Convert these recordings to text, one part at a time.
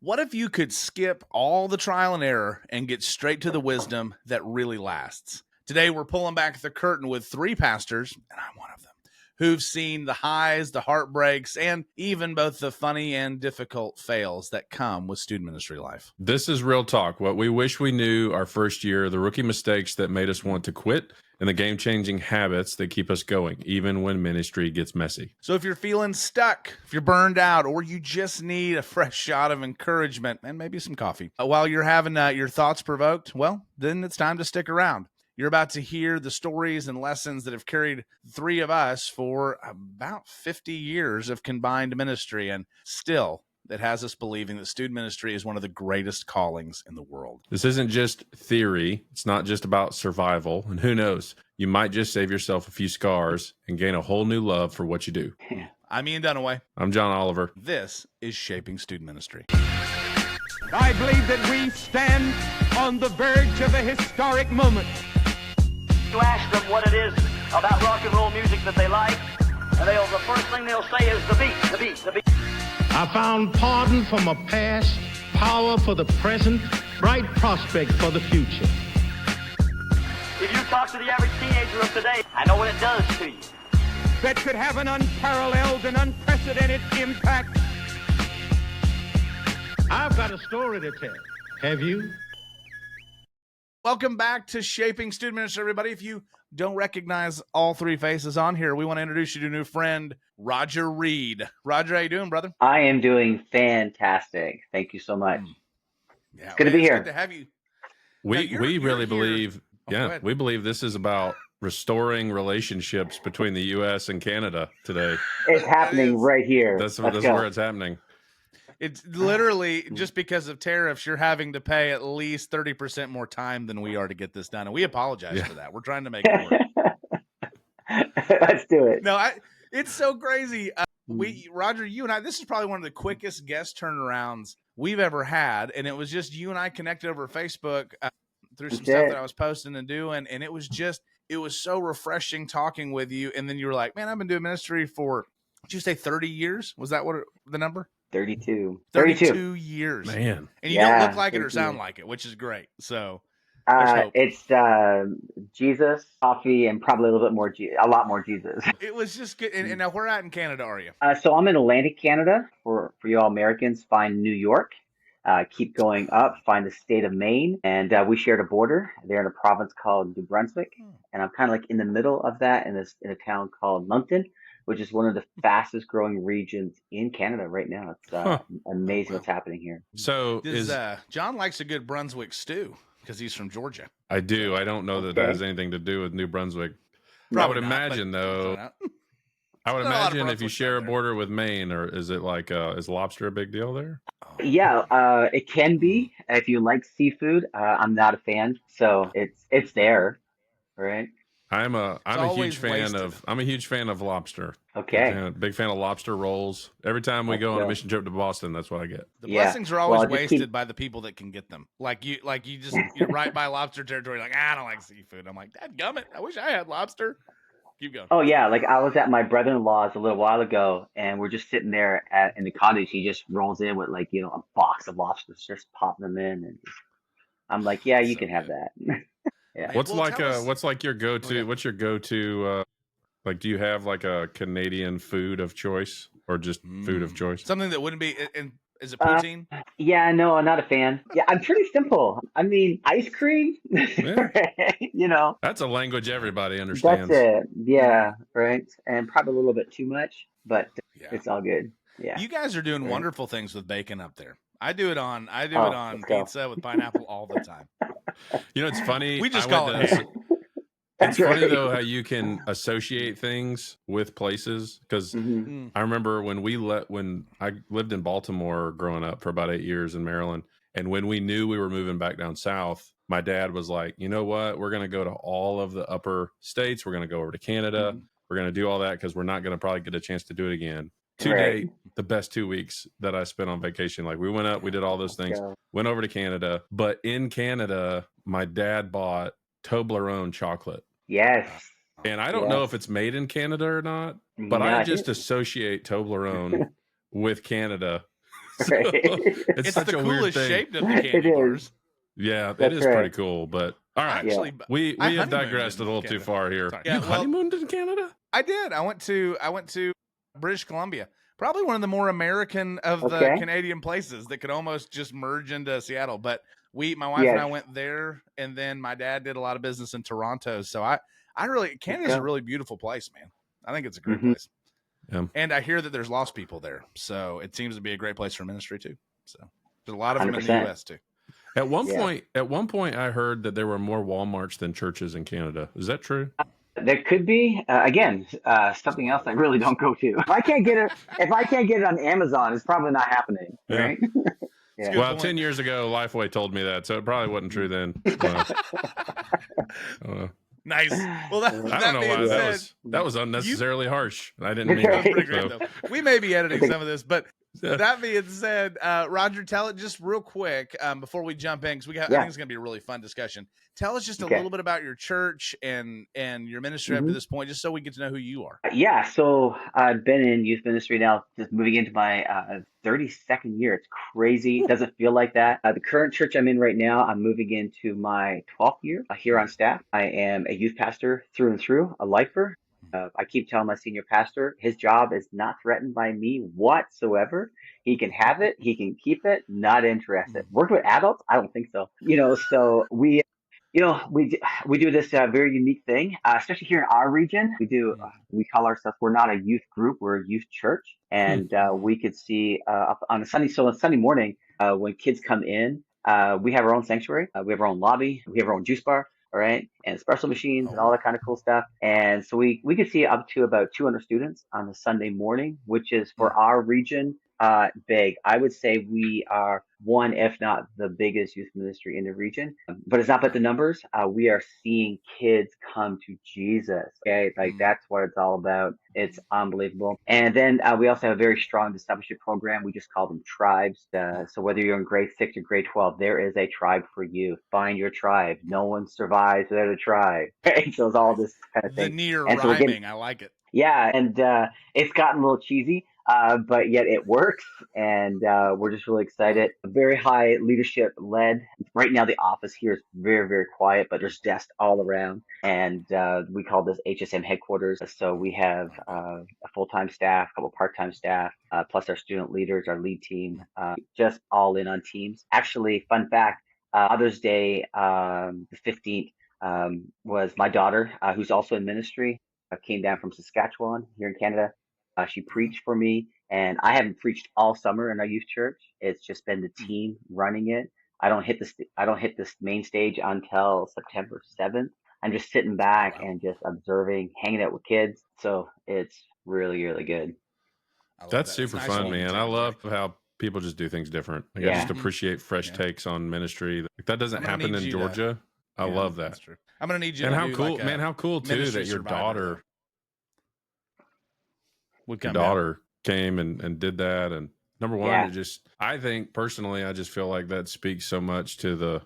What if you could skip all the trial and error and get straight to the wisdom that really lasts? Today, we're pulling back the curtain with three pastors, and I'm one of them, who've seen the highs, the heartbreaks, and even both the funny and difficult fails that come with student ministry life. This is real talk. What we wish we knew our first year, the rookie mistakes that made us want to quit, and the game-changing habits that keep us going, even when ministry gets messy. So if you're feeling stuck, if you're burned out, or you just need a fresh shot of encouragement and maybe some coffee while you're having your thoughts provoked, well, then it's time to stick around. You're about to hear the stories and lessons that have carried three of us for about 50 years of combined ministry, and still that has us believing that student ministry is one of the greatest callings in the world. This isn't just theory. It's not just about survival. And who knows, you might just save yourself a few scars and gain a whole new love for what you do. I'm Ian Dunaway. I'm John Oliver. This is Shaping Student Ministry. I believe that we stand on the verge of a historic moment. You ask them what it is about rock and roll music that they like, and the first thing they'll say is the beat, the beat, the beat. I found pardon for my past, power for the present, bright prospect for the future. If you talk to the average teenager of today, I know what it does to you. That could have an unparalleled and unprecedented impact. I've got a story to tell. Have you? Welcome back to Shaping Student Ministry, everybody. If you don't recognize all three faces on here, we want to introduce you to a new friend, Roger Reid. Roger, how you doing, brother? I am doing fantastic. Thank you so much. Yeah, It's good to be here. Good to have you. We really here. believe, Go we believe this is about restoring relationships between the U.S. and Canada today. It's happening right here. That's Let's where go. it's happening. It's literally just because of tariffs, you're having to pay at least 30% more time than we are to get this done. And we apologize for that. We're trying to make it work. Let's do it. No, it's so crazy. Roger, you and I, this is probably one of the quickest guest turnarounds we've ever had. And it was just you and I connected over Facebook through some stuff that I was posting and doing. And it was so refreshing talking with you. And then you were like, man, I've been doing ministry for, did you say 30 years? Was that the number? 32 years, man. And you don't look like it or sound like it, which is great. So it's Jesus, coffee, and probably a little bit more, a lot more Jesus. It was just good. And now, where at in Canada are you? So I'm in Atlantic Canada. For you all Americans, find New York. Keep going up, find the state of Maine, and we shared a border. They're in a province called New Brunswick, and I'm kind of like in the middle of that in a town called Moncton, which is one of the fastest growing regions in Canada right now. It's amazing what's happening here. So John likes a good Brunswick stew because he's from Georgia. I do. I don't know that has anything to do with New Brunswick. Probably I would not, imagine, though. I would imagine if you share a border with Maine, or is it like is lobster a big deal there? Yeah, it can be if you like seafood. I'm not a fan, so it's there, right? I'm a huge fan of lobster. Okay. Big fan of lobster rolls. Every time we go on a mission trip to Boston, that's what I get. The blessings are always wasted by the people that can get them. You're right by lobster territory. Like, I don't like seafood. I'm like, dadgummit, I wish I had lobster. Keep going. Oh yeah, like I was at my brother-in-law's a little while ago, and we're just sitting there in the cottage. He just rolls in with a box of lobsters, just popping them in, and I'm like, yeah, you can have that. Yeah. What's your go-to? What's your go-to? Do you have like a Canadian food of choice, or just food of choice? Something that wouldn't be. Is it poutine? Yeah, no, I'm not a fan. Yeah, I'm pretty simple. I mean, ice cream. Yeah. That's a language everybody understands. That's it. Yeah, right. And probably a little bit too much, but it's all good. Yeah. You guys are doing wonderful things with bacon up there. I do it on pizza with pineapple all the time. It's funny. We just call it. It's funny though how you can associate things with places, because I remember when I lived in Baltimore growing up for about 8 years in Maryland, and when we knew we were moving back down south, my dad was like, you know what, we're going to go to all of the upper states. We're going to go over to Canada. We're going to do all that because we're not going to probably get a chance to do it again. To date, the best 2 weeks that I spent on vacation. Like, we went up, we did all those things, went over to Canada. But in Canada, my dad bought Toblerone chocolate. Yes. And I don't know if it's made in Canada or not, but I just associate Toblerone with Canada. So, Right. it's It's such the a weird coolest thing. shaped of the candy It is. bars. Yeah, That's it is right. pretty cool. But all right, Actually, we I have honeymooned digressed a in little too Canada. far here. Sorry. You Yeah, well- honeymooned in Canada? I did. I went to British Columbia. Probably one of the more American of the Okay. Canadian places that could almost just merge into Seattle. But my wife and I Yes. went there, and then my dad did a lot of business in Toronto. So Canada's a go. really beautiful place, man. I think it's a great Mhm. place. Yeah. And I hear that there's lost people there, so it seems to be a great place for ministry too. So there's a lot of them in the 100%. U.S. too. At one Yeah. point, I heard that there were more Walmarts than churches in Canada. Is that true? There could be something else I really don't go to. If I can't get it on Amazon, it's probably not happening, Yeah. right? Yeah. Good Well, point. 10 years ago, Lifeway told me that, so it probably wasn't true then. Nice. Well, I don't know why that was unnecessarily harsh. I didn't mean That was it. pretty great, So, though. We may be editing some of this, but that being said, Roger, tell it just real quick before we jump in, because I think it's going to be a really fun discussion. Tell us just a little bit about your church and your ministry up to this point, just so we get to know who you are. Yeah, so I've been in youth ministry now, just moving into my 32nd year. It's crazy. It doesn't feel like that. The current church I'm in right now, I'm moving into my 12th year here on staff. I am a youth pastor through and through, a lifer. I keep telling my senior pastor, his job is not threatened by me whatsoever. He can have it. He can keep it. Not interested. Working with adults? I don't think so. So we do this very unique thing, especially here in our region. We call ourselves, we're not a youth group, we're a youth church. And we could see on a Sunday morning, when kids come in, we have our own sanctuary. We have our own lobby. We have our own juice bar. All right. And espresso machines and all that kind of cool stuff. And so we could see up to about 200 students on a Sunday morning, which is for our region, big. I would say we are one, if not the biggest youth ministry in the region. But it's not about the numbers. We are seeing kids come to Jesus. Okay. Like that's what it's all about. It's unbelievable. And then we also have a very strong discipleship program. We just call them tribes. So whether you're in grade 6 or grade 12, there is a tribe for you. Find your tribe. No one survives without a tribe. Okay? So it's all this kind of thing. The near and so rhyming, I like it. Yeah, and it's gotten a little cheesy, but yet it works, and we're just really excited. Very high leadership led. Right now, the office here is very, very quiet, but there's desks all around, and we call this HSM headquarters. So we have a full-time staff, a couple part-time staff, plus our student leaders, our lead team, just all in on teams. Actually, fun fact, Mother's Day, the 15th, was my daughter, who's also in ministry. Came down from Saskatchewan here in Canada. She preached for me, and I haven't preached all summer in our youth church. It's just been the team running it. I don't hit this main stage until September 7th. I'm just sitting back and just observing, hanging out with kids. So it's really, really good. That's super fun, man. I love how people just do things different. I just appreciate fresh takes on ministry. That doesn't happen in Georgia. I love that. That's true. I'm gonna need you. And to how do cool, like man! How cool too ministry that your survivor daughter came and did that. And number one, I think personally, I just feel like that speaks so much to the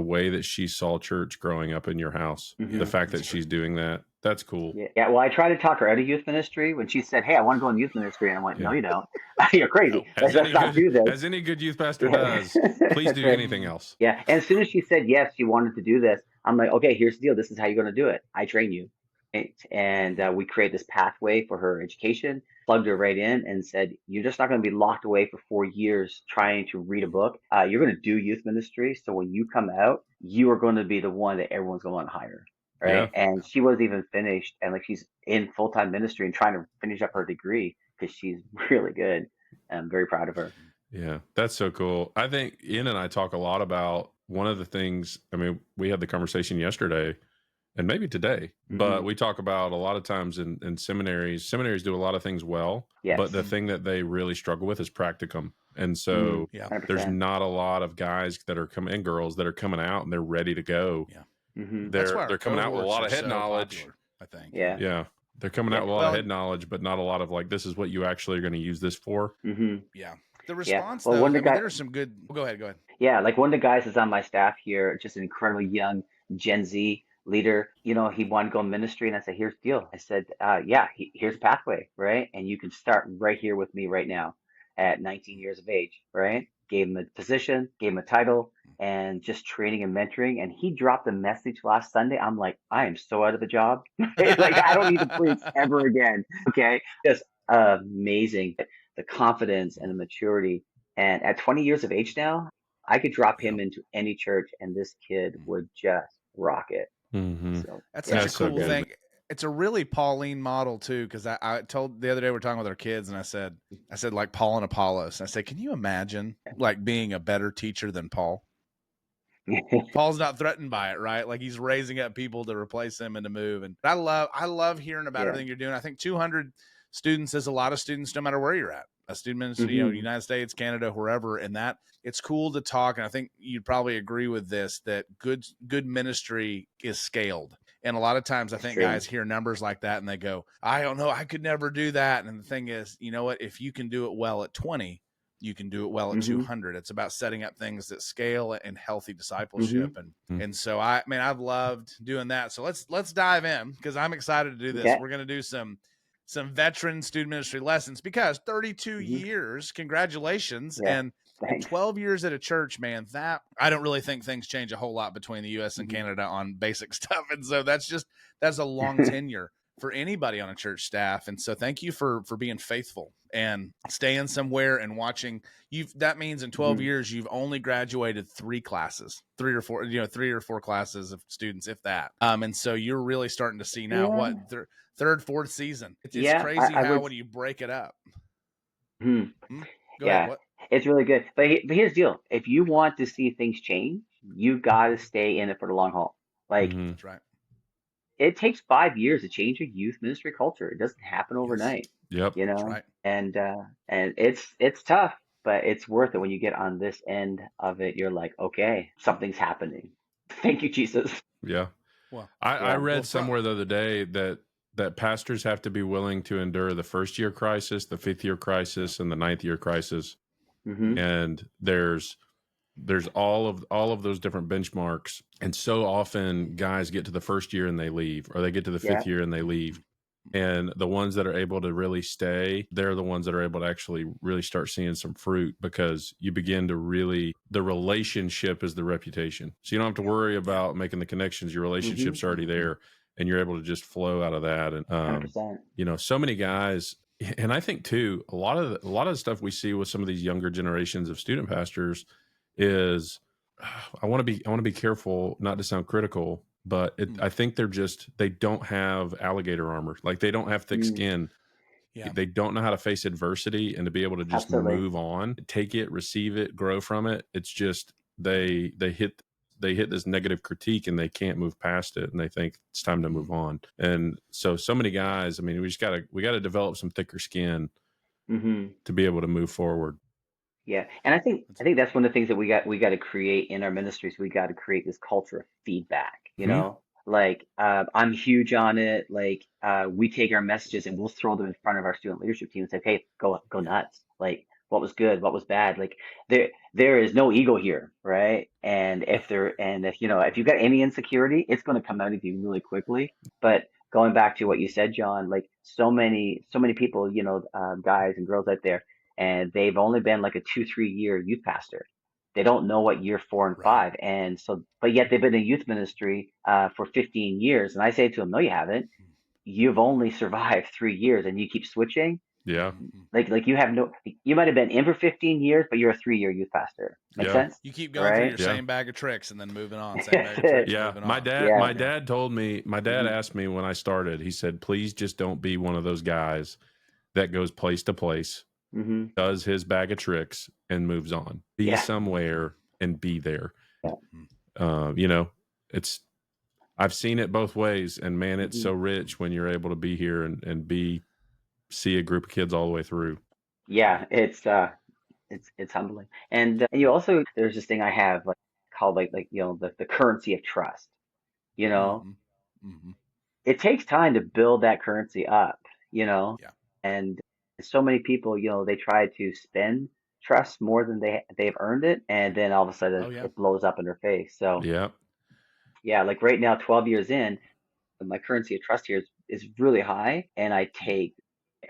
way that she saw church growing up in your house. The fact that she's doing that, that's cool. Yeah. Well, I tried to talk her out of youth ministry when she said, "Hey, I want to go in youth ministry," and I went, "No, you don't. You're crazy. Let's not do this." As any good youth pastor does, please do anything else. Yeah. And as soon as she said yes, she wanted to do this, I'm like, okay, here's the deal. This is how you're going to do it. I train you. And we create this pathway for her education, plugged her right in and said, you're just not going to be locked away for 4 years trying to read a book. You're going to do youth ministry. So when you come out, you are going to be the one that everyone's going to want to hire. Right. Yeah. And she wasn't even finished. And like she's in full-time ministry and trying to finish up her degree because she's really good. I'm very proud of her. Yeah, that's so cool. I think Ian and I talk a lot about one of the things. I mean, we had the conversation yesterday and maybe today, but we talk about a lot of times in seminaries. Seminaries do a lot of things well, but the thing that they really struggle with is practicum. And so there's not a lot of guys that are coming and girls that are coming out and they're ready to go. Yeah. They're coming out with a lot of head knowledge. Popular, I think. Yeah. They're coming out with a lot of head knowledge, but not a lot of like, this is what you actually are going to use this for. Yeah. The response, well, though, there's some good. Go ahead. Yeah. Like one of the guys that's on my staff here, just an incredibly young Gen Z leader, he wanted to go in ministry. And I said, here's the deal. I said, here's a pathway, right? And you can start right here with me right now. at 19 years of age, right? Gave him a position, gave him a title, and just training and mentoring. And he dropped a message last Sunday. I'm like, I am so out of a job. Like, I don't need to preach ever again. Okay. Just amazing. The confidence and the maturity. And at 20 years of age now, I could drop him into any church and this kid would just rock it. So, That's yeah. such a so cool good. thing. It's a really Pauline model too, because I told the other day we were talking with our kids, and I said like Paul and Apollos. And I said, can you imagine like being a better teacher than Paul? Paul's not threatened by it, right? Like he's raising up people to replace him and to move. And I love hearing about everything you're doing. I think 200 students is a lot of students, no matter where you're at. A student ministry, United States, Canada, wherever, and that it's cool to talk. And I think you'd probably agree with this, that good ministry is scaled. And a lot of times I think guys hear numbers like that and they go, I don't know, I could never do that. And the thing is, you know what, if you can do it well at 20, you can do it well at 200. It's about setting up things that scale and healthy discipleship. And so I've loved doing that. So let's dive in, because I'm excited to do this. We're going to do some veteran student ministry lessons, because 32 years, congratulations. And 12 years at a church, man, that I don't really think things change a whole lot between the US and Canada on basic stuff. And so that's a long tenure for anybody on a church staff. And so thank you for being faithful and staying somewhere and watching. That means in 12 years, you've only graduated 3 or 4 classes of students, if that. And so you're really starting to see now third, fourth season. It's crazy when you break it up. Go ahead. What? It's really good. But here's the deal. If you want to see things change, you got to stay in it for the long haul. Like, that's right. It takes 5 years to change a youth ministry culture. It doesn't happen overnight. Yep. You know, That's right. And it's tough, but it's worth it. When you get on this end of it, you're like, okay, something's happening. Thank you, Jesus. Yeah. Well, I read somewhere the other day that pastors have to be willing to endure the first year crisis, the 5th year crisis, and the 9th year crisis. And there's all of those different benchmarks. And so often guys get to the first year and they leave, or they get to the 5th year and they leave. And the ones that are able to really stay, they're the ones that are able to actually really start seeing some fruit, because you begin to the relationship is the reputation. So you don't have to worry about making the connections. Your relationship's already there, and you're able to just flow out of that. And, 100%. So many guys, and I think too, a lot of the stuff we see with some of these younger generations of student pastors is, I want to be careful not to sound critical, but I think they don't have alligator armor. Like, they don't have thick skin. Yeah. They don't know how to face adversity and to be able to just move on, take it, receive it, grow from it. It's just they hit this negative critique and they can't move past it, and they think it's time to move on. And so many guys, I mean, we got to develop some thicker skin to be able to move forward. Yeah. And I think that's one of the things that we got to create in our ministries. We got to create this culture of feedback, you know, like, I'm huge on it. Like, we take our messages and we'll throw them in front of our student leadership team and say, hey, go nuts. Like, what was good? What was bad? Like, there is no ego here. Right. And if you've got any insecurity, it's going to come out of you really quickly. But going back to what you said, John, like, so many people, guys and girls out there, and they've only been like a 2-3 year youth pastor. They don't know what year 4 and 5. And so, but yet they've been in youth ministry for 15 years. And I say to them, no, you haven't. You've only survived 3 years and you keep switching. Yeah. Like you might have been in for 15 years, but you're a 3-year youth pastor. Make sense? You keep going through your same bag of tricks and then moving on. Same bag of tricks, moving on. My dad told me, asked me when I started, he said, please just don't be one of those guys that goes place to place, does his bag of tricks and moves on. Be somewhere and be there. I've seen it both ways, and man, it's so rich when you're able to be here and see a group of kids all the way through. Yeah, it's humbling. And you also, there's this thing I have called the currency of trust. It takes time to build that currency up, and so many people, they try to spend trust more than they've earned it, and then all of a sudden it blows up in their face. So like right now, 12 years in, my currency of trust here is really high, and I take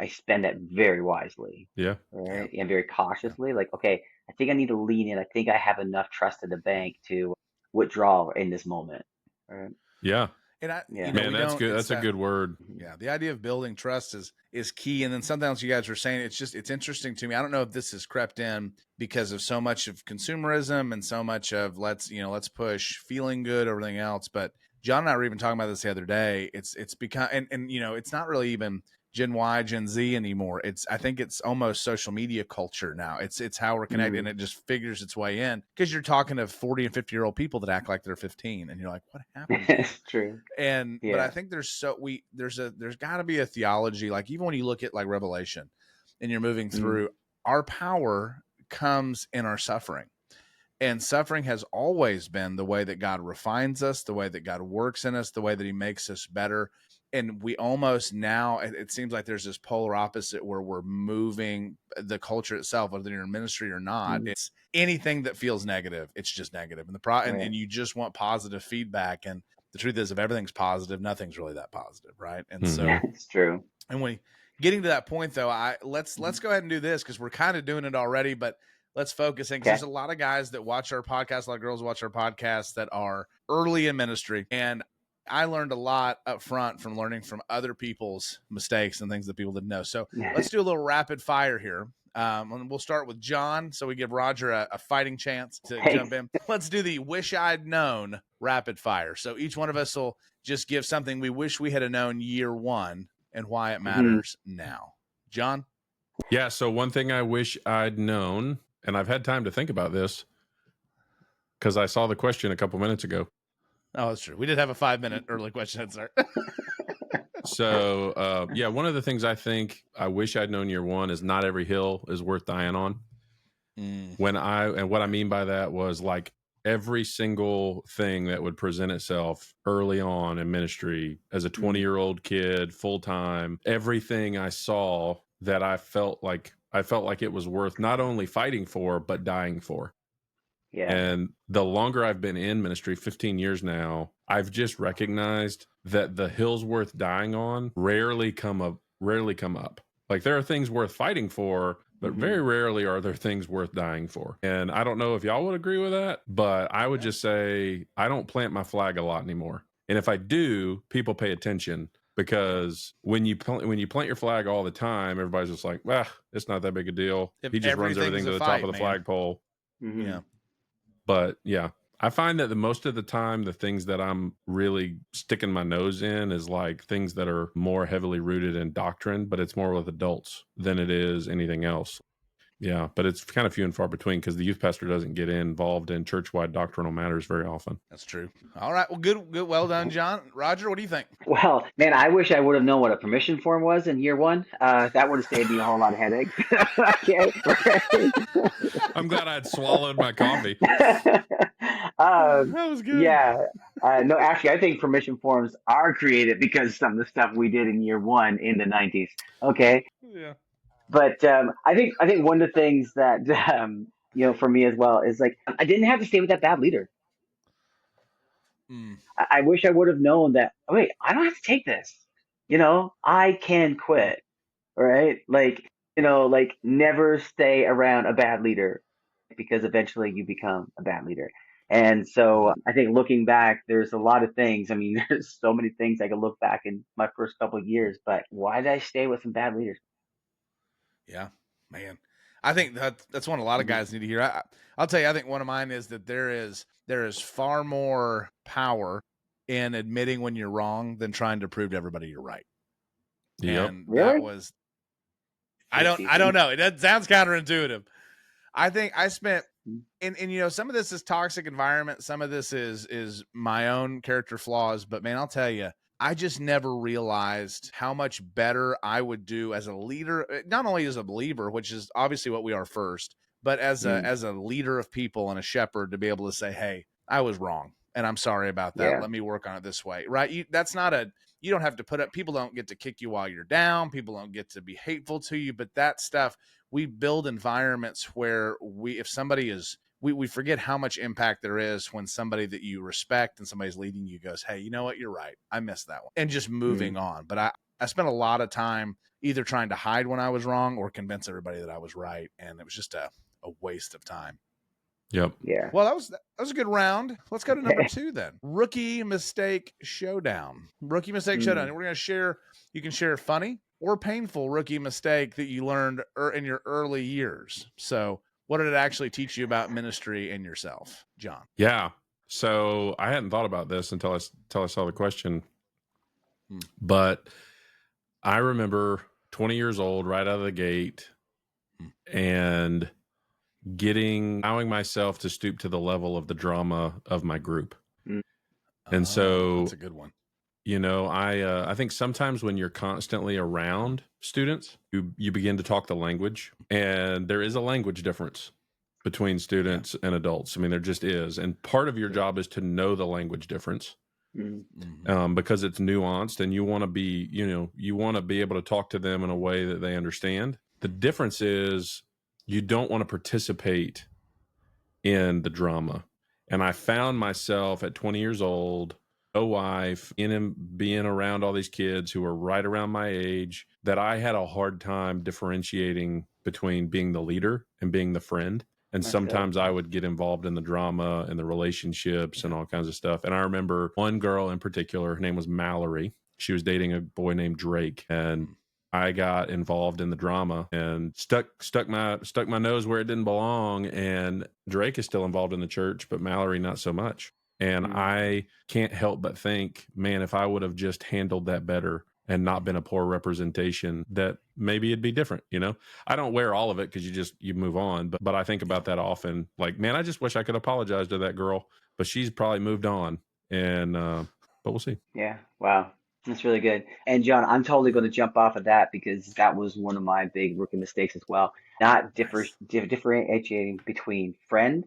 I spend that very wisely, Yeah. right? And very cautiously. Like, okay, I think I need to lean in. I think I have enough trust in the bank to withdraw in this moment. Right? Yeah. And Yeah. Man, we that's don't, good. it's That's a that, good word. yeah, the idea of building trust is key. And then something else you guys were saying, it's interesting to me. I don't know if this has crept in because of so much of consumerism and so much of let's push feeling good, everything else. But John and I were even talking about this the other day. It's become, and it's not really even Gen Y, Gen Z anymore. I think it's almost social media culture now. It's how we're connected, and it just figures its way in because you're talking to 40 and 50-year-old people that act like they're 15, and you're like, what happened to you? It's true. But I Yeah. think there's got to be a theology, like even when you look at like Revelation and you're moving through, our power comes in our suffering. And suffering has always been the way that God refines us, the way that God works in us, the way that he makes us better. And we almost now, it seems like there's this polar opposite where we're moving the culture itself, whether you're in ministry or not. It's anything that feels negative. It's just negative. And Right. and you just want positive feedback. And the truth is, if everything's positive, nothing's really that positive. Right. And so, It's true. and when getting to that point though, let's go ahead and do this because we're kind of doing it already, but let's focus in because there's a lot of guys that watch our podcast, a lot of girls watch our podcast that are early in ministry. And I learned a lot up front from learning from other people's mistakes and things that people didn't know. So let's do a little rapid fire here. And we'll start with John. So we give Roger a fighting chance to jump in. Let's do the wish I'd known rapid fire. So each one of us will just give something we wish we had known year one and why it matters now. John? Yeah. So one thing I wish I'd known, and I've had time to think about this because I saw the question a couple minutes ago. Oh, that's true. We did have a 5-minute early question answer. So, yeah, one of the things I think I wish I'd known year one is not every hill is worth dying on. And what I mean by that was like every single thing that would present itself early on in ministry as a 20-year-old kid, full time, everything I saw that I felt like it was worth not only fighting for, but dying for. Yeah. And the longer I've been in ministry, 15 years now, I've just recognized that the hills worth dying on rarely come up. Like there are things worth fighting for, but very rarely are there things worth dying for. And I don't know if y'all would agree with that, but I would just say I don't plant my flag a lot anymore. And if I do, people pay attention because when you plant your flag all the time, everybody's just like, it's not that big a deal. He just runs everything to the top of the flagpole. Yeah. But yeah, I find that the most of the time, the things that I'm really sticking my nose in is like things that are more heavily rooted in doctrine, but it's more with adults than it is anything else. Yeah, but it's kind of few and far between because the youth pastor doesn't get involved in church-wide doctrinal matters very often. That's true. All right. Well, good. Well done, John. Roger, what do you think? Well, man, I wish I would have known what a permission form was in year one. That would have saved me a whole lot of headaches. Okay. I'm glad I'd swallowed my coffee. That was good. Yeah. No, actually, I think permission forms are created because of some of the stuff we did in year one in the 90s. Okay. Yeah. But I think one of the things that for me as well is like I didn't have to stay with that bad leader. I wish I would have known that. Oh, wait, I don't have to take this. I can quit. Right? Like never stay around a bad leader because eventually you become a bad leader. And so I think looking back, there's a lot of things. I mean, there's so many things I could look back in my first couple of years. But why did I stay with some bad leaders? Yeah, man. I think that's one a lot of guys need to hear. I'll tell you, I think one of mine is that there is far more power in admitting when you're wrong than trying to prove to everybody you're right. Yep. And Really? that was, I don't know. It sounds counterintuitive. I think I spent, and some of this is toxic environment. Some of this is my own character flaws, but man, I'll tell you, I just never realized how much better I would do as a leader, not only as a believer, which is obviously what we are first, but as a leader of people and a shepherd to be able to say, hey, I was wrong and I'm sorry about that. Yeah. Let me work on it this way. Right. You don't have to put up, people don't get to kick you while you're down. People don't get to be hateful to you, but that stuff, we build environments where if somebody is, we forget how much impact there is when somebody that you respect and somebody's leading you goes, hey, you know what? You're right. I missed that one. And just moving on. But I spent a lot of time either trying to hide when I was wrong or convince everybody that I was right. And it was just a waste of time. Yep. Yeah. Well, that was a good round. Let's go to number 2 then. Rookie mistake showdown. Rookie mistake showdown. And we're going to share, you can share funny or painful rookie mistake that you learned in your early years. So what did it actually teach you about ministry and yourself, John? Yeah. So I hadn't thought about this until I saw the question. But I remember 20 years old, right out of the gate, and allowing myself to stoop to the level of the drama of my group. And so that's a good one. You know, I think sometimes when you're constantly around students, you begin to talk the language, and there is a language difference between students and adults. I mean, there just is. And part of your job is to know the language difference. Because it's nuanced, and you want to be, you want to be able to talk to them in a way that they understand. The difference is you don't want to participate in the drama. And I found myself at 20 years old, no wife, being around all these kids who were right around my age, that I had a hard time differentiating between being the leader and being the friend. And sometimes I would get involved in the drama and the relationships and all kinds of stuff. And I remember one girl in particular, her name was Mallory. She was dating a boy named Drake, and I got involved in the drama and stuck my nose where it didn't belong. And Drake is still involved in the church, but Mallory not so much. And I can't help but think, man, if I would have just handled that better and not been a poor representation, that maybe it'd be different. I don't wear all of it because you move on, but I think about that often. Like, man, I just wish I could apologize to that girl, but she's probably moved on. And but we'll see. Yeah. Wow. That's really good. And John, I'm totally going to jump off of that because that was one of my big rookie mistakes as well. Not differentiating between friend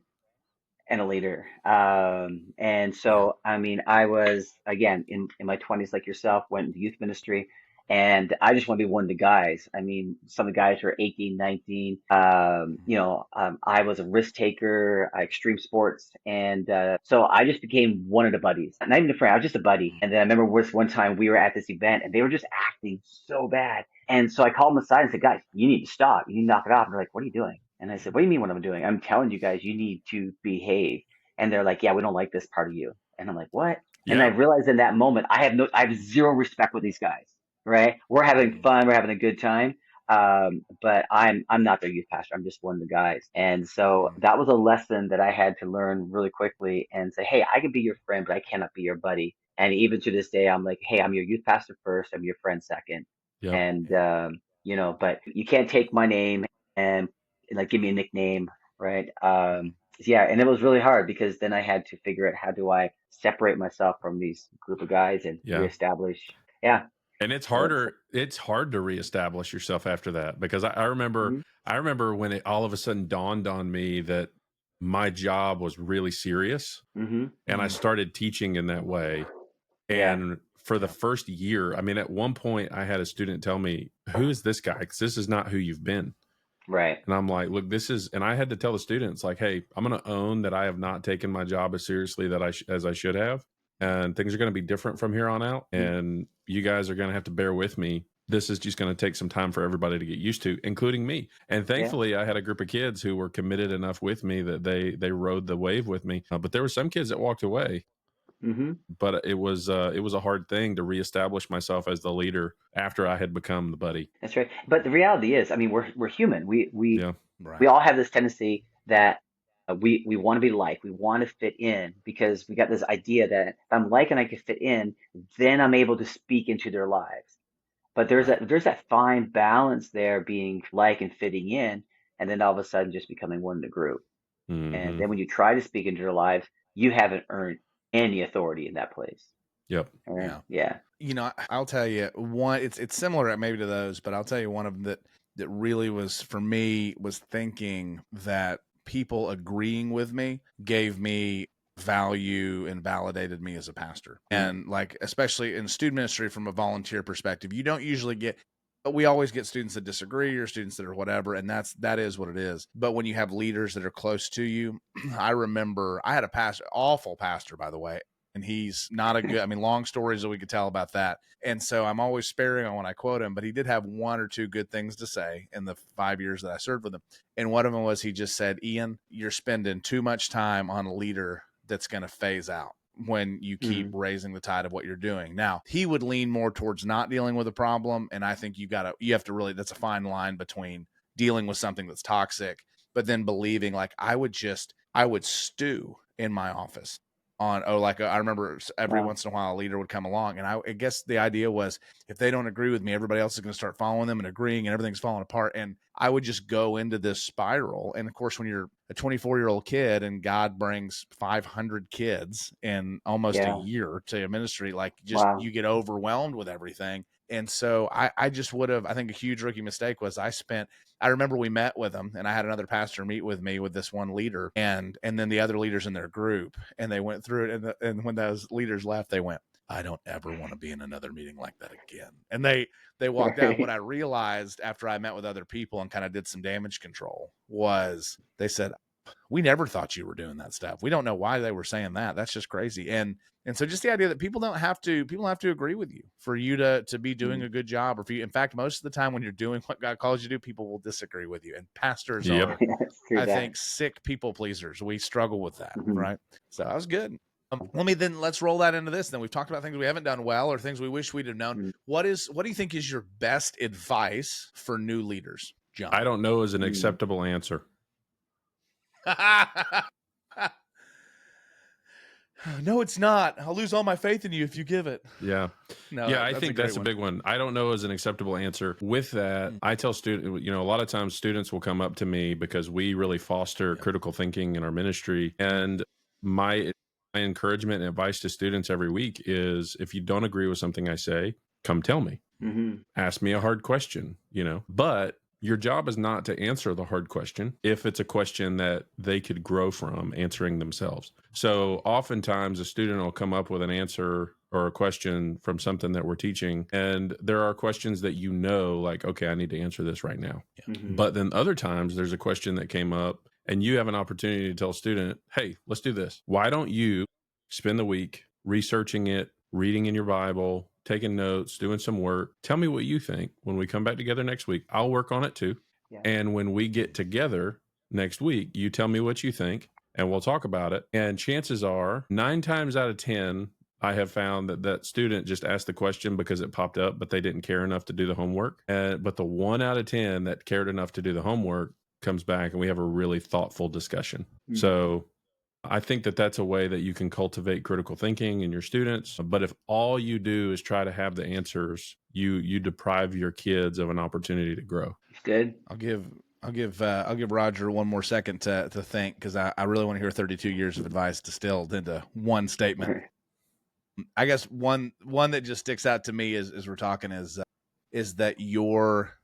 and a leader. And so, I mean, I was, again, in my 20s, like yourself, went into youth ministry, and I just want to be one of the guys. I mean, some of the guys were 18, 19. I was a risk taker, extreme sports. And so I just became one of the buddies. Not even a friend, I was just a buddy. And then I remember one time we were at this event and they were just acting so bad. And so I called them aside and said, guys, you need to stop. You need to knock it off. And they're like, what are you doing? And I said, what do you mean what I'm doing? I'm telling you guys, you need to behave. And they're like, yeah, we don't like this part of you. And I'm like, what? Yeah. And I realized in that moment, I have zero respect with these guys, right? We're having fun. We're having a good time. But I'm not their youth pastor. I'm just one of the guys. And so that was a lesson that I had to learn really quickly and say, hey, I can be your friend, but I cannot be your buddy. And even to this day, I'm like, hey, I'm your youth pastor first. I'm your friend second. Yep. And, but you can't take my name and like give me a nickname, right? And it was really hard because then I had to figure out how do I separate myself from these group of guys and reestablish. Yeah. And it's harder. It's hard to reestablish yourself after that because I remember when it all of a sudden dawned on me that my job was really serious, and I started teaching in that way. And for the first year, I mean, at one point I had a student tell me, who is this guy? Because this is not who you've been. Right. And I'm like, look, and I had to tell the students like, hey, I'm going to own that I have not taken my job as seriously as I should have. And things are going to be different from here on out. And you guys are going to have to bear with me. This is just going to take some time for everybody to get used to, including me. And thankfully, I had a group of kids who were committed enough with me that they rode the wave with me. But there were some kids that walked away. But it was a hard thing to reestablish myself as the leader after I had become the buddy. That's right. But the reality is, I mean, we're human. We all have this tendency that we want to be liked. We want to fit in because we got this idea that if I'm liked and I can fit in, then I'm able to speak into their lives. But there's that fine balance there, being like and fitting in, and then all of a sudden just becoming one in the group. And then when you try to speak into their lives, you haven't earned any authority in that place. Yep. Yeah. I'll tell you one. It's similar maybe to those, but I'll tell you one of them that really was for me was thinking that people agreeing with me gave me value and validated me as a pastor. And like, especially in student ministry from a volunteer perspective, you don't usually we always get students that disagree or students that are whatever. And that is what it is. But when you have leaders that are close to you, I remember I had a awful pastor, by the way. and he's not a good, I mean, long stories that we could tell about that. And so I'm always sparing on when I quote him, but he did have one or two good things to say in the 5 years that I served with him. And one of them was, he just said, Ian, you're spending too much time on a leader that's going to phase out when you keep raising the tide of what you're doing. Now, he would lean more towards not dealing with a problem. And I think you have to really, that's a fine line between dealing with something that's toxic, but then believing, like, I would stew in my office on, I remember every once in a while a leader would come along, and I guess the idea was, if they don't agree with me, everybody else is going to start following them and agreeing, and everything's falling apart. And I would just go into this spiral. And of course, when you're a 24-year-old kid and God brings 500 kids in almost a year to a ministry, like, just you get overwhelmed with everything. And so I just would have, I think a huge rookie mistake was, I remember we met with them, and I had another pastor meet with me with this one leader, and then the other leaders in their group, and they went through it. And when those leaders left, they went, I don't ever want to be in another meeting like that again. And they walked out. What I realized after I met with other people and kind of did some damage control was, they said, we never thought you were doing that stuff. We don't know why they were saying that. That's just crazy. And so just the idea that people have to agree with you for you to be doing a good job, or for you. In fact, most of the time when you're doing what God calls you to do, people will disagree with you. And pastors are, I think, sick people pleasers. We struggle with that. Right. So that was good. Let's roll that into this. Then we've talked about things we haven't done well, or things we wish we'd have known. What do you think is your best advice for new leaders, John? I don't know is an acceptable answer. No, it's not. I'll lose all my faith in you if you give it. Yeah. No, yeah, I think that's a big one. I don't know is an acceptable answer. With that, I tell students, a lot of times students will come up to me because we really foster critical thinking in our ministry. And my encouragement and advice to students every week is, if you don't agree with something I say, come tell me. Ask me a hard question, but your job is not to answer the hard question if it's a question that they could grow from answering themselves. So oftentimes a student will come up with an answer or a question from something that we're teaching, and there are questions that like, okay, I need to answer this right now. But then other times there's a question that came up, and you have an opportunity to tell a student, hey, let's do this. Why don't you spend the week researching it, reading in your Bible, taking notes, doing some work. Tell me what you think. When we come back together next week, I'll work on it too. And when we get together next week, you tell me what you think, and we'll talk about it. And chances are 9 times out of 10, I have found that student just asked the question because it popped up, but they didn't care enough to do the homework. But the 1 out of 10 that cared enough to do the homework comes back, and we have a really thoughtful discussion. So I think that's a way that you can cultivate critical thinking in your students. But if all you do is try to have the answers, you deprive your kids of an opportunity to grow. Good. I'll give Roger one more second to think, because I really want to hear 32 years of advice distilled into one statement. I guess one that just sticks out to me as we're talking is that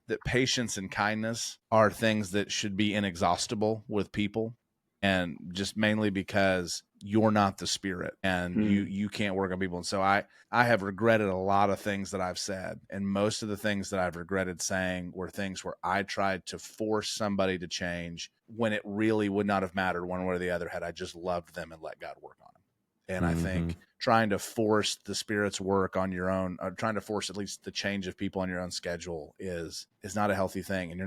that patience and kindness are things that should be inexhaustible with people. And just mainly because you're not the Spirit, and you can't work on people. And so I have regretted a lot of things that I've said. And most of the things that I've regretted saying were things where I tried to force somebody to change when it really would not have mattered one way or the other had I just loved them and let God work on them. And I think trying to force the Spirit's work on your own, or trying to force at least the change of people on your own schedule is not a healthy thing. And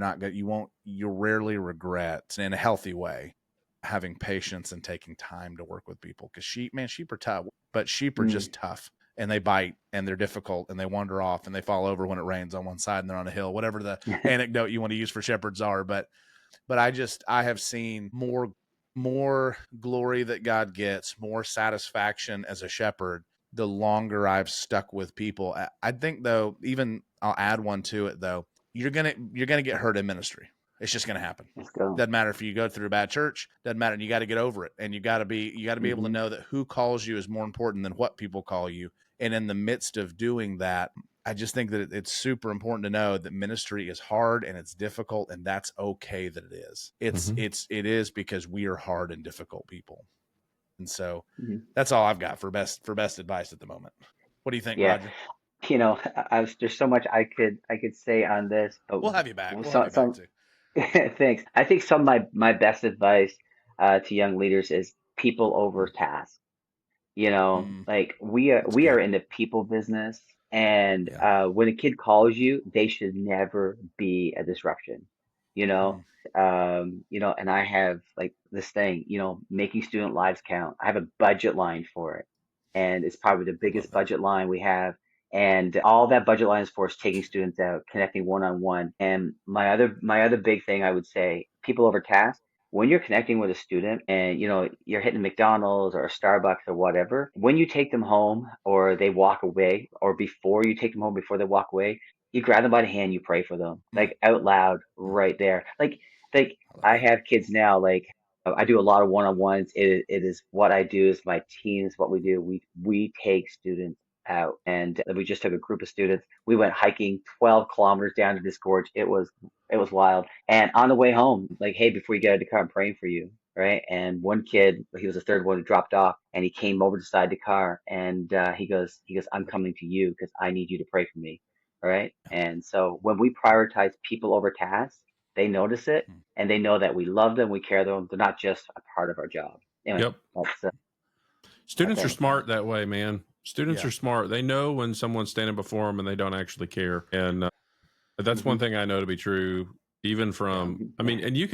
you'll rarely regret in a healthy way having patience and taking time to work with people, because sheep are tough, but sheep are just tough, and they bite, and they're difficult, and they wander off, and they fall over when it rains on one side and they're on a hill, whatever the anecdote you want to use for shepherds are. But I have seen more glory that God gets, more satisfaction as a shepherd, the longer I've stuck with people. I think though, even I'll add one to it though, you're going to get hurt in ministry. It's just going to happen. Doesn't matter if you go through a bad church. Doesn't matter. You got to get over it, and you got to be able to know that who calls you is more important than what people call you. And in the midst of doing that, I just think that it's super important to know that ministry is hard and it's difficult, and that's okay that it is. It is because we are hard and difficult people. And so that's all I've got for best advice at the moment. What do you think, Roger? There's so much I could say on this, but we'll have you back. We'll have you back too. Thanks. I think some of my best advice to young leaders is people over task. Like we are in the people business, and when a kid calls you, they should never be a disruption, you know. And I have like this thing, making student lives count. I have a budget line for it, and it's probably the biggest budget line we have. And all that budget line is for is taking students out, connecting one on one. And my other big thing I would say, people over task. When you're connecting with a student and you're hitting McDonald's or Starbucks or whatever, when you take them home or they walk away, or before you take them home, before they walk away, you grab them by the hand, you pray for them, like out loud right there. Like I have kids now, like I do a lot of one-on-ones. It is what I do, is my team, is what we do. We take students out, and we just took a group of students. We went hiking 12 kilometers down to this gorge. It was wild. And on the way home, like, hey, before you get out of the car, I'm praying for you. Right. And one kid, he was the third one who dropped off, and he came over beside the car, and he goes, I'm coming to you because I need you to pray for me. All right. And so when we prioritize people over tasks, they notice it, and they know that we love them, we care them. They're not just a part of our job. Anyway, that's Students are smart that way, man. Students are smart. They know when someone's standing before them and they don't actually care. And that's one thing I know to be true, even from, I mean, and you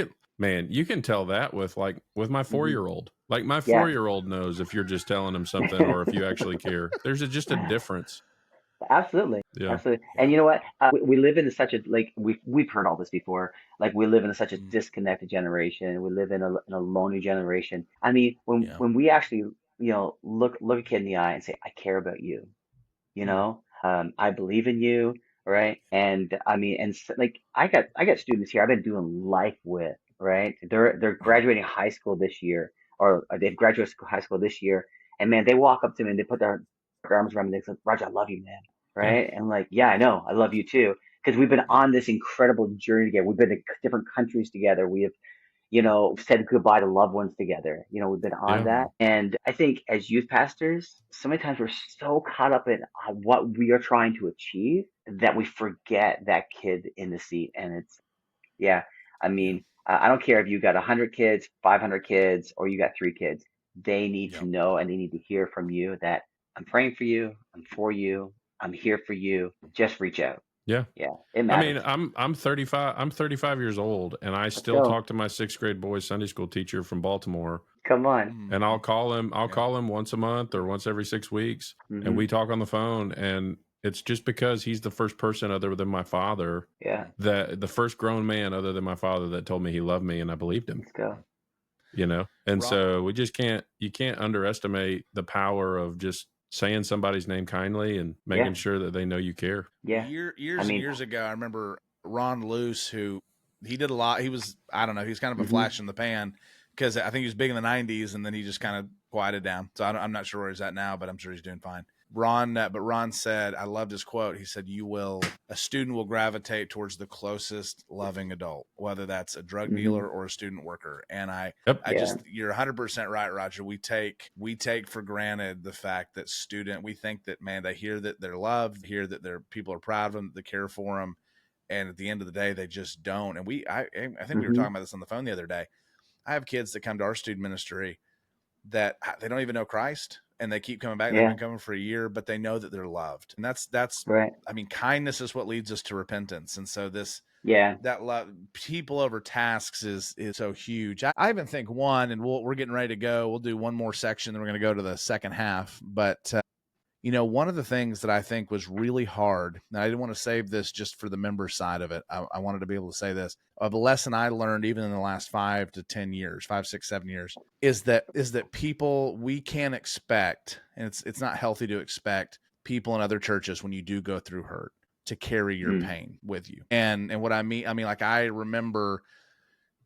can tell that with my 4-year-old. Like my 4-year-old knows if you're just telling him something or if you actually care. There's just a difference. Absolutely. Yeah. Absolutely. And you know what? We live in such a, like, we've heard all this before. Like, we live in such a disconnected generation. We live in a lonely generation. I mean, when we actually, look a kid in the eye and say, I care about you, I believe in you, right? And I mean, like, I got students here I've been doing life with, right? They're graduating high school this year, or they've graduated high school this year, and man, they walk up to me and they put their arms around me and they say, Roger, I love you, man. Right? And I'm like, yeah, I know, I love you too, because we've been on this incredible journey together. We've been to different countries together. We have, said goodbye to loved ones together. We've been on that. And I think as youth pastors, so many times we're so caught up in what we are trying to achieve that we forget that kid in the seat. And I mean, I don't care if you got 100 kids, 500 kids, or you got 3 kids. They need to know, and they need to hear from you that I'm praying for you, I'm for you, I'm here for you. Just reach out. Yeah. Yeah. It matters. I mean, I'm 35. I'm 35 years old, and I still talk to my 6th grade boy Sunday school teacher from Baltimore. Come on. And I'll call him. I'll call him once a month or once every 6 weeks, and we talk on the phone. And it's just because he's the first person other than my father. Yeah. The first grown man other than my father that told me he loved me, and I believed him. Let's go. And so we just you can't underestimate the power of just saying somebody's name kindly and making sure that they know you care. Yeah. Years ago, I remember Ron Luce, who he did a lot. He was, I don't know, he was kind of a flash in the pan, because I think he was big in the 90s, and then he just kind of quieted down. So I'm not sure where he's at now, but I'm sure he's doing fine. Ron said, I loved his quote. He said, a student will gravitate towards the closest loving adult, whether that's a drug dealer or a student worker. And you're 100% right, Roger. We take for granted the fact that we think that, man, they hear that they're loved, hear that their people are proud of them, they care for them. And at the end of the day, they just don't. And I think we were talking about this on the phone the other day. I have kids that come to our student ministry that they don't even know Christ, and they keep coming back. They've been coming for a year, but they know that they're loved. And that's right. I mean, kindness is what leads us to repentance. And so that love, people over tasks is so huge. I even think and we're getting ready to go. We'll do one more section, then we're going to go to the second half. But one of the things that I think was really hard, and I didn't want to save this just for the member side of it. I wanted to be able to say this. Of a lesson I learned even in the last 5 to 10 years, 5, 6, 7 years, is that people, we can't expect, and it's not healthy to expect people in other churches, when you do go through hurt, to carry your pain with you. And what I mean, like, I remember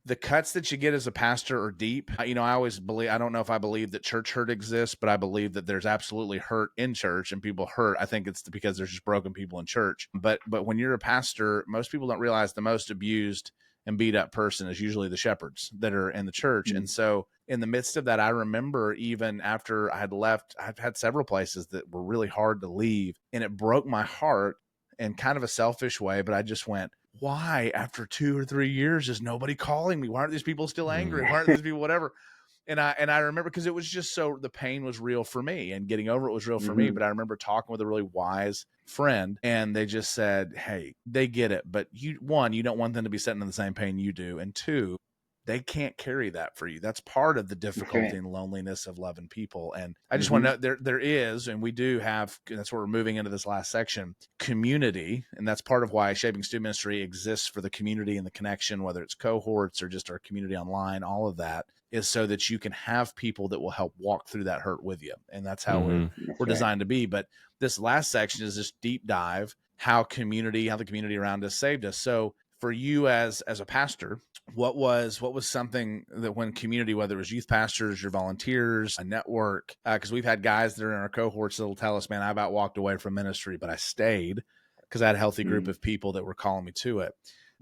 the cuts that you get as a pastor are deep. I always believe, I don't know if I believe that church hurt exists, but I believe that there's absolutely hurt in church, and people hurt. I think it's because there's just broken people in church. But when you're a pastor, most people don't realize the most abused and beat up person is usually the shepherds that are in the church. And so in the midst of that, I remember even after I had left, I've had several places that were really hard to leave, and it broke my heart in kind of a selfish way. But I just went, why after 2 or 3 years is nobody calling me? Why aren't these people still angry? Why aren't these people whatever? And I remember, because it was just so, the pain was real for me and getting over it was real for me. But I remember talking with a really wise friend, and they just said, hey, they get it, but you don't want them to be sitting in the same pain you do, and two, they can't carry that for you. That's part of the difficulty and loneliness of loving people. And I just want to know, there is, and we do have, that's where we're moving into this last section, community. And that's part of why Shaping Student Ministry exists, for the community and the connection, whether it's cohorts or just our community online, all of that is so that you can have people that will help walk through that hurt with you. And that's how we're designed to be. But this last section is this deep dive, how the community around us saved us. So for you as a pastor, what was something that, when community, whether it was youth pastors, your volunteers, a network, because we've had guys that are in our cohorts that'll tell us, man, I about walked away from ministry, but I stayed because I had a healthy group of people that were calling me to it.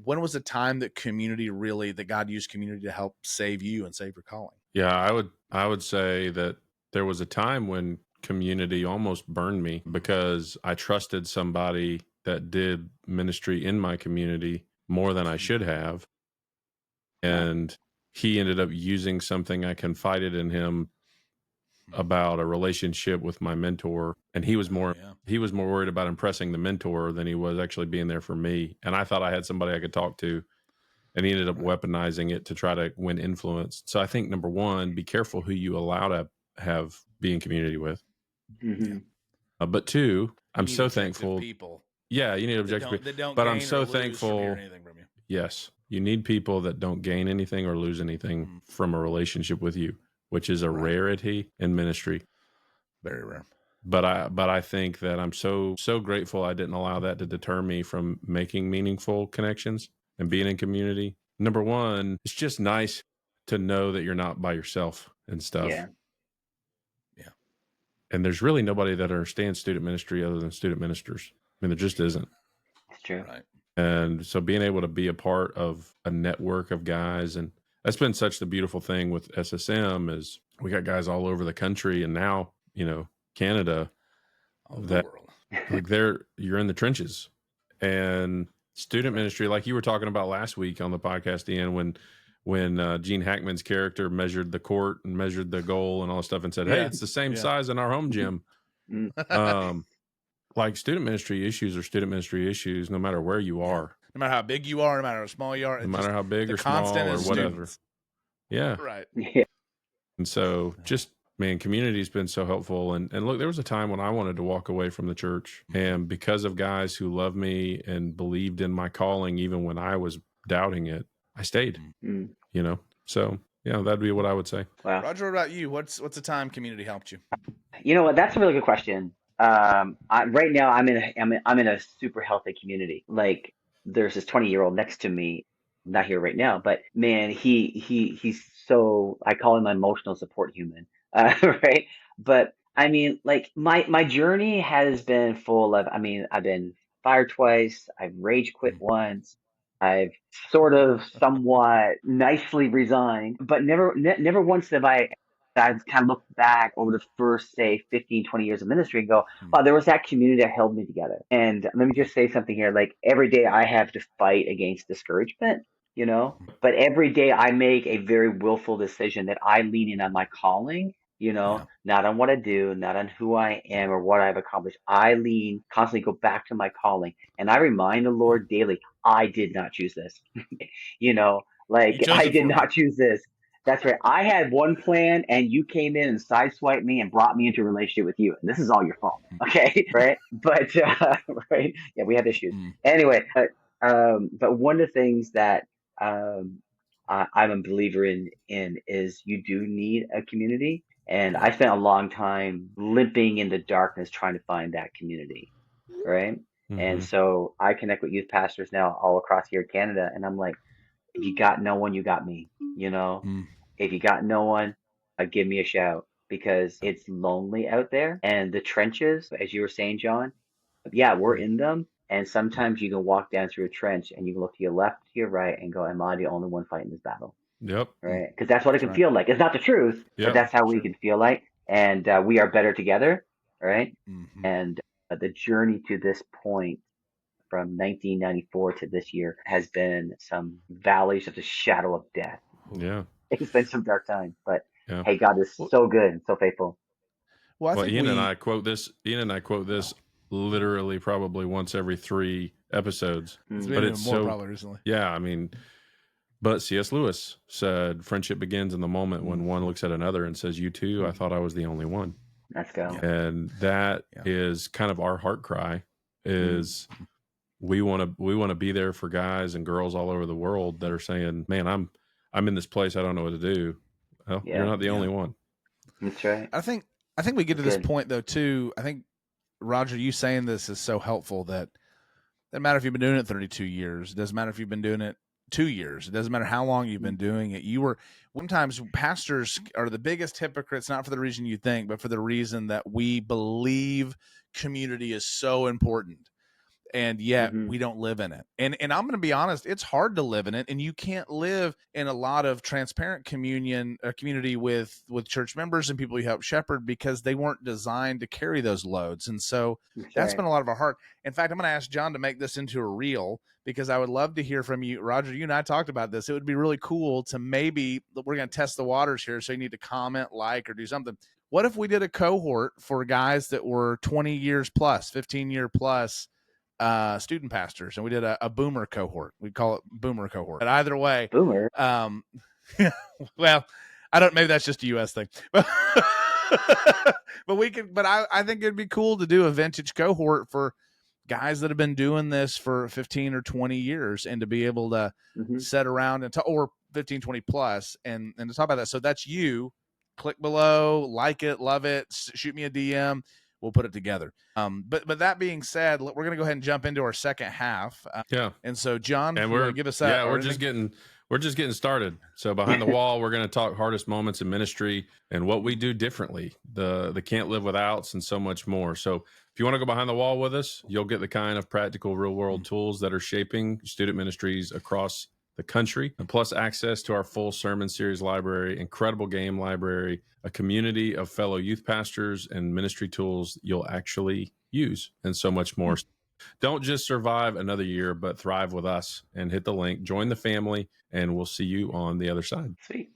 When was the time that that God used community to help save you and save your calling? Yeah, I would say that there was a time when community almost burned me, because I trusted somebody that did ministry in my community more than I should have. And he ended up using something. I confided in him about a relationship with my mentor, and he was more worried about impressing the mentor than he was actually being there for me. And I thought I had somebody I could talk to, and he ended up weaponizing it to try to win influence. So I think, number one, be careful who you allow to be in community with. But two, I'm so thankful. People. Yeah, you need objective people. But I'm so thankful. Yes, you need people that don't gain anything or lose anything from a relationship with you, which is a rarity in ministry. Very rare. But I think that I'm so grateful I didn't allow that to deter me from making meaningful connections and being in community. Number one, it's just nice to know that you're not by yourself and stuff. Yeah. And there's really nobody that understands student ministry other than student ministers. I mean, there just isn't. It's true. Right. And so being able to be a part of a network of guys, and that's been such the beautiful thing with SSM, is we got guys all over the country, and now, Canada, that like you're in the trenches. And student ministry, like you were talking about last week on the podcast, Ian, when Gene Hackman's character measured the court and measured the goal and all that stuff and said, hey, it's the same size in our home gym. Like student ministry issues are student ministry issues, no matter where you are. No matter how big you are, no matter how small you are. No matter how big or small or whatever. Yeah. Right. Yeah. And so just, man, community's been so helpful. And look, there was a time when I wanted to walk away from the church. And because of guys who loved me and believed in my calling, even when I was doubting it, I stayed, So, that'd be what I would say. Wow. Roger, what about you? What's the time community helped you? You know what? That's a really good question. Right now I'm in a super healthy community. Like, there's this 20-year-old next to me, not here right now, but man, he's so, I call him my emotional support human. Right. But I mean, like, my journey has been full of, I've been fired twice. I've rage quit once. I've sort of somewhat nicely resigned, but never once have I've kind of looked back over the first, say, 15, 20 years of ministry and go, wow, there was that community that held me together. And let me just say something here. Like, every day I have to fight against discouragement, but every day I make a very willful decision that I lean in on my calling, not on what I do, not on who I am or what I've accomplished. I constantly go back to my calling, and I remind the Lord daily, I did not choose this. I did not choose this. That's right. I had one plan, and you came in and sideswiped me and brought me into a relationship with you. And this is all your fault. Okay. Right. But, right. Yeah, we had issues. Anyway, but one of the things that, I'm a believer in is you do need a community. And I spent a long time limping in the darkness trying to find that community. Right. And so I connect with youth pastors now all across here in Canada. And I'm like, if you got no one, you got me, If you got no one, give me a shout, because it's lonely out there. And the trenches, as you were saying, John, we're in them. And sometimes you can walk down through a trench and you can look to your left, to your right, and go, am I the only one fighting this battle? Yep. Right. Because that's what it can feel like. It's not the truth, but that's how we can feel like. And we are better together. Right. And the journey to this point from 1994 to this year has been some valleys of the shadow of death. Yeah. It's been some dark times, but Yeah. Hey, God is so good and so faithful. Well, I Well, think Ian and I quote this literally probably once every 3 episodes. it's Mm. been But even it's more so, probably recently. yeah, I mean, but C.S. Lewis said friendship begins in the moment when one looks at another and says, "You too, I thought I was the only one." Let's go. Yeah. And that Yeah. is kind of our heart cry is we want to be there for guys and girls all over the world that are saying, "Man, I'm in this place, I don't know what to do." Well, Yeah. you're not the only one. That's right. I think we get to That's this good. point though too. I think Roger, you saying this is so helpful that it doesn't matter if you've been doing it 32 years. It doesn't matter if you've been doing it 2 years. It doesn't matter how long you've been doing it. Sometimes pastors are the biggest hypocrites, not for the reason you think, but for the reason that we believe community is so important. And yet we don't live in it. And I'm going to be honest, it's hard to live in it, and you can't live in a lot of transparent community with church members and people you help shepherd because they weren't designed to carry those loads. And so that's been a lot of our heart. In fact, I'm going to ask John to make this into a reel because I would love to hear from you. Roger, you and I talked about this. It would be really cool to we're going to test the waters here. So you need to comment, like, or do something. What if we did a cohort for guys that were 20 years plus, 15-year plus, student pastors, and we did a boomer cohort. We call it boomer cohort. But either way, Boomer. Well, I don't. Maybe that's just a U.S. thing, but we could. But I think it'd be cool to do a vintage cohort for guys that have been doing this for 15 or 20 years, and to be able to sit around and talk, or 15, 20 plus, and to talk about that. So that's you. Click below, like it, love it, shoot me a DM. We'll put it together. But that being said, we're going to go ahead and jump into our second half. And so, John, And we're give us that. Yeah, we're just getting started. So behind the wall, we're going to talk hardest moments in ministry and what we do differently, the can't live withouts, and so much more. So if you want to go behind the wall with us, you'll get the kind of practical, real world tools that are shaping student ministries across the country, and plus access to our full sermon series library, incredible game library, a community of fellow youth pastors, and ministry tools you'll actually use, and so much more. Don't just survive another year, but thrive with us. And hit the link, join the family, and we'll see you on the other side. Sweet.